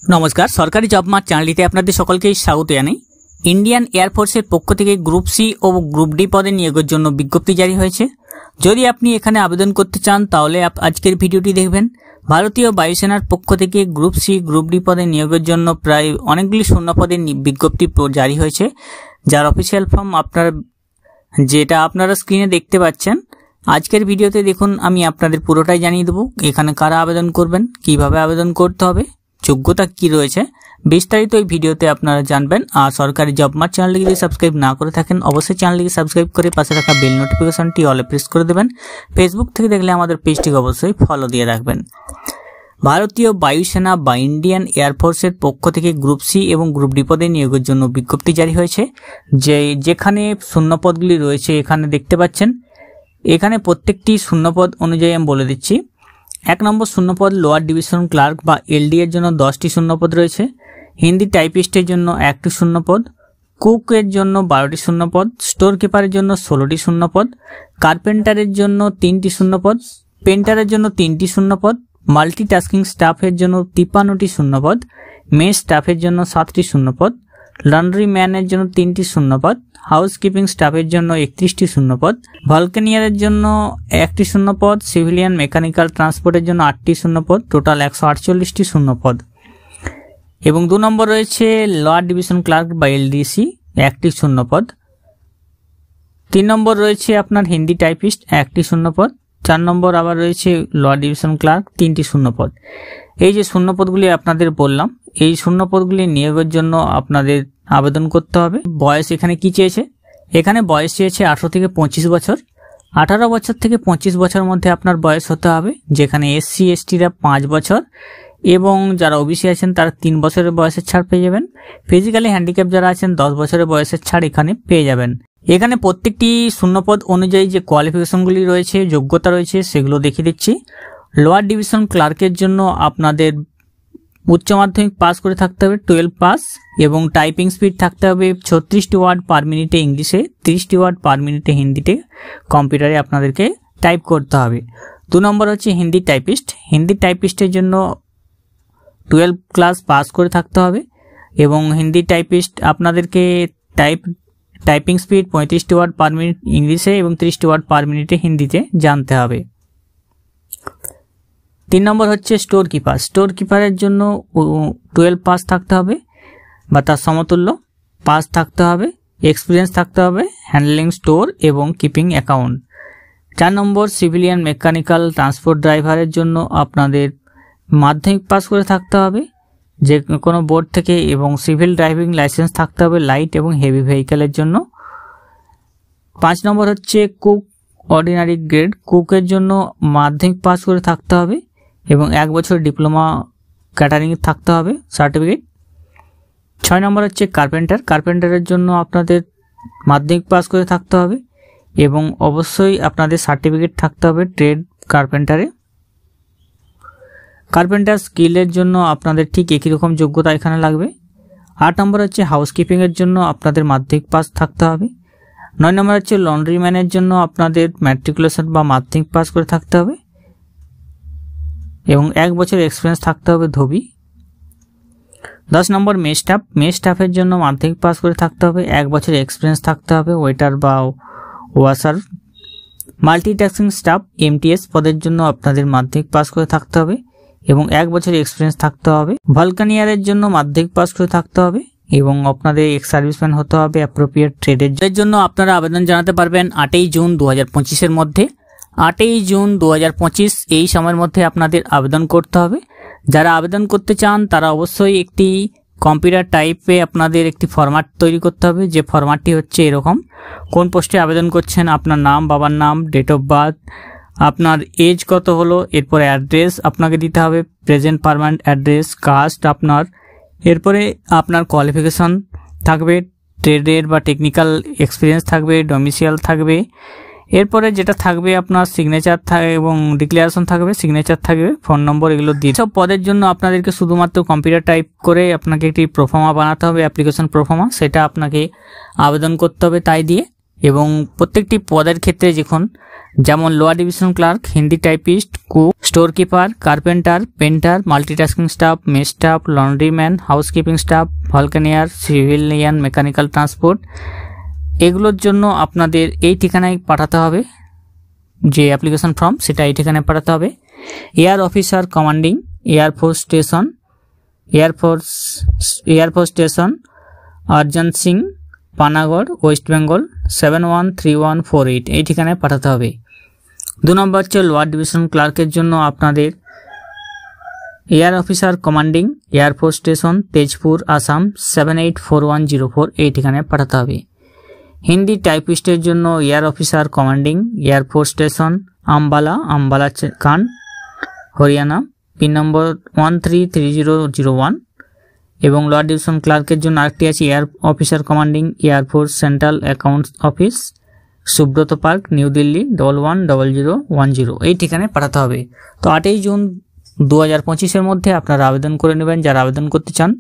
नमस्कार सरकारी जब मार्ट चैनलটিতে আপনাদের সকলকেই স্বাগত জানাই। ইন্ডিয়ান এয়ারফোর্সের পক্ষ থেকে গ্রুপ সি ও গ্রুপ ডি পদে নিয়োগের জন্য বিজ্ঞপ্তি জারি হয়েছে। যদি আপনি এখানে আবেদন করতে চান তাহলে আজকের ভিডিওটি দেখবেন। ভারতীয় বায়ুসেনার পক্ষ থেকে গ্রুপ সি গ্রুপ ডি পদে নিয়োগের জন্য প্রায় অনেকগুলি শূন্য পদের বিজ্ঞপ্তি জারি হয়েছে, যার অফিসিয়াল ফর্ম আপনারা স্ক্রিনে দেখতে পাচ্ছেন। আজকের ভিডিওতে দেখুন আমি আপনাদের পুরোটাই জানিয়ে দেব, এখানে কারা আবেদন করবেন, কিভাবে আবেদন করতে হবে, যোগ্যতা কি রয়েছে, বিস্তারিত এই ভিডিওতে আপনারা জানবেন। আর সরকারি জব মার্ট চ্যানেলটিকে যদি সাবস্ক্রাইব না করে থাকেন অবশ্যই চ্যানেলটিকে সাবস্ক্রাইব করে পাশে রাখা বেল নোটিফিকেশনটি অলে প্রেস করে দেবেন। ফেসবুক থেকে দেখলে আমাদের পেজটিকে অবশ্যই ফলো দিয়ে রাখবেন। ভারতীয় বায়ুসেনা বা ইন্ডিয়ান এয়ারফোর্সের পক্ষ থেকে গ্রুপ সি এবং গ্রুপ ডি পদে নিয়োগের জন্য বিজ্ঞপ্তি জারি হয়েছে। যেখানে শূন্যপদগুলি রয়েছে এখানে দেখতে পাচ্ছেন। এখানে প্রত্যেকটি শূন্যপদ অনুযায়ী আমি বলে দিচ্ছি। 1 নম্বর শূন্যপদ লোয়ার ডিভিশন ক্লার্ক বা এলডি এর জন্য 10টি শূন্যপদ রয়েছে। হিন্দি টাইপিস্টের জন্য 1টি শূন্যপদ, কুকের জন্য 12টি শূন্যপদ, স্টোর কিপারের জন্য 16টি শূন্যপদ, কার্পেন্টারের জন্য 3টি শূন্যপদ, পেন্টারের জন্য 3টি শূন্যপদ, মাল্টিটাস্কিং স্টাফের জন্য 53টি শূন্যপদ, মেস স্টাফের জন্য 7টি শূন্যপদ, লন্ড্রি ম্যানের জন্য 3টি শূন্যপদ, হাউসকিপিং স্টাফের জন্য 31টি শূন্যপদ, ভলকেনিয়ারের জন্য 1টি শূন্যপদ, সিভিলিয়ান মেকানিক্যাল ট্রান্সপোর্টের জন্য 8টি শূন্যপদ, টোটাল 148টি শূন্যপদ। এবং 2 নম্বর রয়েছে লোয়ার ডিভিশন ক্লার্ক বা এলডিসি 1টি শূন্যপদ। 3 নম্বর রয়েছে আপনার হিন্দি টাইপিস্ট 1টি শূন্যপদ। 4 নম্বর আবার রয়েছে লোয়ার ডিভিশন ক্লার্ক 3টি শূন্যপদ। এই যে শূন্যপদগুলি আপনাদের বললাম, এই শূন্যপদগুলি নিয়োগের জন্য আপনাদের আবেদন করতে হবে। বয়স এখানে কি চেয়েছে, এখানে বয়স চেয়েছে 18 থেকে 25 বছর। 18 বছর থেকে 25 বছর মধ্যে আপনার বয়স হতে হবে, যেখানে এসসি এসটিরা 5 বছর এবং যারা ওবিসি আছেন তারা 3 বছরের বয়সের ছাড় পেয়ে যাবেন। ফিজিক্যালি হ্যান্ডিক্যাপ যারা আছেন 10 বছরের বয়সের ছাড় এখানে পেয়ে যাবেন। এখানে প্রত্যেকটি শূন্যপদ অনুযায়ী যে কোয়ালিফিকেশনগুলি রয়েছে, যোগ্যতা রয়েছে, সেগুলো দেখিয়ে দিচ্ছি। লোয়ার ডিভিশন ক্লার্কের জন্য আপনাদের উচ্চ মাধ্যমিক পাস করে থাকতে হবে, 12 পাস, এবং টাইপিং স্পিড থাকতে হবে 36টি ওয়ার্ড পার মিনিটে ইংলিশে, 30টি ওয়ার্ড পার মিনিটে হিন্দিতে কম্পিউটারে আপনাদেরকে টাইপ করতে হবে। 2 নম্বর হচ্ছে হিন্দি টাইপিস্ট। হিন্দি টাইপিস্টের জন্য 12 ক্লাস পাস করে থাকতে হবে এবং হিন্দি টাইপিস্ট আপনাদেরকে টাইপিং স্পিড 35টি ওয়ার্ড পার মিনিট ইংলিশে এবং 30টি ওয়ার্ড পার মিনিটে হিন্দিতে জানতে হবে। 3 নম্বর হচ্ছে স্টোর কিপার। স্টোর কিপারের জন্য 12 পাস থাকতে হবে বা তার সমতুল্য পাস থাকতে হবে, এক্সপিরিয়েন্স থাকতে হবে হ্যান্ডলিং স্টোর এবং কিপিং অ্যাকাউন্ট। 4 নম্বর সিভিলিয়ান মেকানিক্যাল ট্রান্সপোর্ট ড্রাইভারের জন্য আপনাদের মাধ্যমিক পাস করে থাকতে হবে যে কোনো বোর্ড থেকে এবং সিভিল ড্রাইভিং লাইসেন্স থাকতে হবে লাইট এবং হেভি ভেহিকেলের জন্য। 5 নম্বর হচ্ছে কুক অর্ডিনারি গ্রেড। কুকের জন্য মাধ্যমিক পাস করে থাকতে হবে এবং 1 বছর ডিপ্লোমা ক্যাটারিং থাকতে হবে সার্টিফিকেট। 6 নম্বর হচ্ছে কার্পেন্টার। কার্পেন্টারের জন্য আপনাদের মাধ্যমিক পাস করে থাকতে হবে এবং অবশ্যই আপনাদের সার্টিফিকেট থাকতে হবে ট্রেড কার্পেন্টারে। কার্পেন্টার স্কিলের জন্য আপনাদের ঠিক একই রকম যোগ্যতা এখানে লাগবে। 8 নম্বর হচ্ছে হাউসকিপিংয়ের জন্য আপনাদের মাধ্যমিক পাস থাকতে হবে। 9 নম্বর হচ্ছে লন্ড্রি ম্যানের জন্য আপনাদের ম্যাট্রিকুলেশন বা মাধ্যমিক পাস করে থাকতে হবে এবং 1 বছর এক্সপিরিয়েন্স থাকতে হবে ধোবি। 10 নম্বর মেস স্টাফ। মেস স্টাফের জন্য মাধ্যমিক পাস করে থাকতে হবে, 1 বছর এক্সপিরিয়েন্স থাকতে হবে ওয়েটার বা ওয়াশার। মাল্টিটাস্কিং স্টাফ এমটিএস পদের জন্য আপনাদের মাধ্যমিক পাস করে থাকতে হবে এবং 1 বছর এক্সপিরিয়েন্স থাকতে হবে। ভলকানিয়ারের জন্য মাধ্যমিক পাস করে থাকতে হবে এবং আপনাদের এক্স সার্ভিসম্যান হতে হবে অ্যাপ্রোপ্রিয়েট ট্রেডের জন্য। আপনারা আবেদন জানাতে পারবেন 8ই জুন 2025-এর মধ্যে। 8ই জুন 2025 এই সময়ের মধ্যে আপনাদের আবেদন করতে হবে। যারা আবেদন করতে চান তারা অবশ্যই একটি কম্পিউটার টাইপে আপনাদের একটি ফরম্যাট তৈরি করতে হবে, যে ফরম্যাটটি হচ্ছে এরকম। কোন পোস্টে আবেদন করছেন, আপনার নাম, বাবার নাম, ডেট অফ বার্থ, আপনার এজ কত হলো, এরপরে অ্যাড্রেস আপনাকে দিতে হবে, প্রেজেন্ট পার্মানেন্ট অ্যাড্রেস, কাস্ট আপনার, এরপরে আপনার কোয়ালিফিকেশন থাকবে, ট্রেডের বা টেকনিক্যাল এক্সপিরিয়েন্স থাকবে, ডোমিসাইল থাকবে, এরপরে যেটা থাকবে আপনার সিগনেচার এবং ডিক্লারেশন থাকবে, সিগনেচার থাকবে, ফোন নম্বর, এগুলো দিয়ে সব পদের জন্য আপনাদেরকে শুধুমাত্র কম্পিউটার টাইপ করে আপনাকে একটি প্রোফর্মা বানাতে হবে, অ্যাপ্লিকেশন প্রোফর্মা, সেটা আপনাকে আবেদন করতে হবে তাই দিয়ে। এবং প্রত্যেকটি পদের ক্ষেত্রে যেমন lower division clerk, Hindi typist, cook, store keeper, carpenter, painter, multitasking staff, mess staff, laundryman, housekeeping staff, vulcaniser, civilian, mechanical transport, এগুলোর জন্য আপনাদের এই ঠিকানায় পাঠাতে হবে। যে অ্যাপ্লিকেশন ফর্ম সেটা এই ঠিকানায় পাঠাতে হবে। Air officer commanding air force station অর্জন সিং, পানাগড়, ওয়েস্ট বেঙ্গল 713148 এই ঠিকানায় পাঠাতে হবে। 2 নম্বর হচ্ছে লোয়ার ডিভিশন ক্লার্কের জন্য আপনাদের air officer commanding air force station Tezpur, Assam 784104 এই ঠিকানায় পাঠাতে হবে। হিন্দি টাইপিস্টের জন্য air officer commanding air force station Ambala, কান, হরিয়ানা, পিন নম্বর 133001। এবং লোয়ার ডিভিশন ক্লার্কের জন্য আরেকটি আছে air officer commanding air force central accounts office, Subrata park, new Delhi 110010 এই ঠিকানায় পাঠাতে হবে। তো 8ই জুন 2025-এর মধ্যে আপনারা আবেদন করে নেবেন যারা আবেদন করতে চান।